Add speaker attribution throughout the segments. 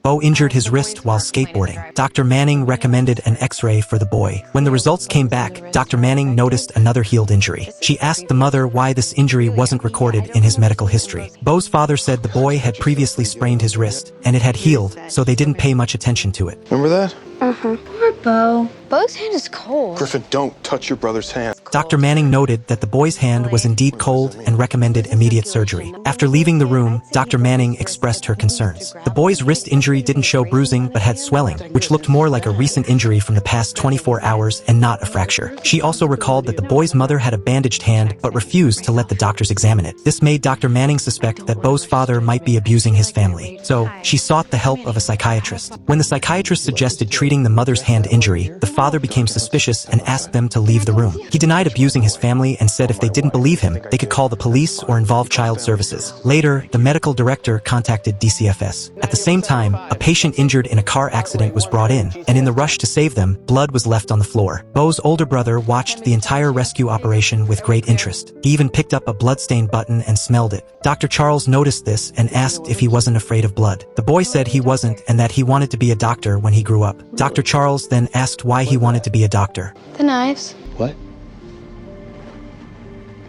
Speaker 1: Bo injured his wrist while skateboarding. Dr. Manning recommended an X-ray for the boy. When the results came back, Dr. Manning noticed another healed injury. She asked the mother why this injury wasn't recorded in his medical history. Bo's father said the boy had previously sprained his wrist, and it had healed, so they didn't pay much attention to it.
Speaker 2: Remember that?
Speaker 3: Poor Bo. Bo's hand is cold.
Speaker 2: Griffin, don't touch your brother's hand.
Speaker 1: Dr. Manning noted that the boy's hand was indeed cold and recommended immediate surgery. After leaving the room, Dr. Manning expressed her concerns. The boy's wrist injury didn't show bruising but had swelling, which looked more like a recent injury from the past 24 hours and not a fracture. She also recalled that the boy's mother had a bandaged hand but refused to let the doctors examine it. This made Dr. Manning suspect that Bo's father might be abusing his family. So, she sought the help of a psychiatrist. When the psychiatrist suggested treating the mother's hand injury, the father became suspicious and asked them to leave the room. He denied abusing his family and said if they didn't believe him, they could call the police or involve child services. Later, the medical director contacted DCFS. At the same time, a patient injured in a car accident was brought in, and in the rush to save them, blood was left on the floor. Bo's older brother watched the entire rescue operation with great interest. He even picked up a bloodstained button and smelled it. Dr. Charles noticed this and asked if he wasn't afraid of blood. The boy said he wasn't and that he wanted to be a doctor when he grew up. Dr. Charles then asked why he wanted to be a doctor.
Speaker 3: The knives.
Speaker 2: What?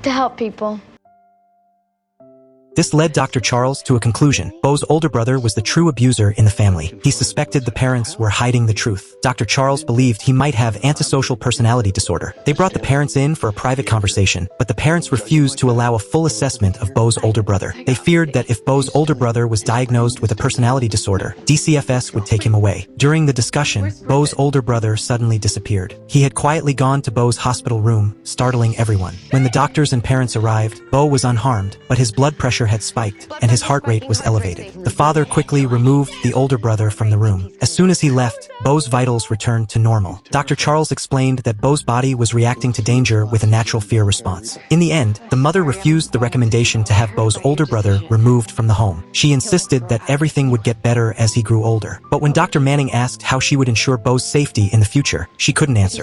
Speaker 3: To help people.
Speaker 1: This led Dr. Charles to a conclusion. Bo's older brother was the true abuser in the family. He suspected the parents were hiding the truth. Dr. Charles believed he might have antisocial personality disorder. They brought the parents in for a private conversation, but the parents refused to allow a full assessment of Bo's older brother. They feared that if Bo's older brother was diagnosed with a personality disorder, DCFS would take him away. During the discussion, Bo's older brother suddenly disappeared. He had quietly gone to Bo's hospital room, startling everyone. When the doctors and parents arrived, Bo was unharmed, but his blood pressure had spiked, and his heart rate was elevated. The father quickly removed the older brother from the room. As soon as he left, Bo's vitals returned to normal. Dr. Charles explained that Bo's body was reacting to danger with a natural fear response. In the end, the mother refused the recommendation to have Bo's older brother removed from the home. She insisted that everything would get better as he grew older. But when Dr. Manning asked how she would ensure Bo's safety in the future, she couldn't answer.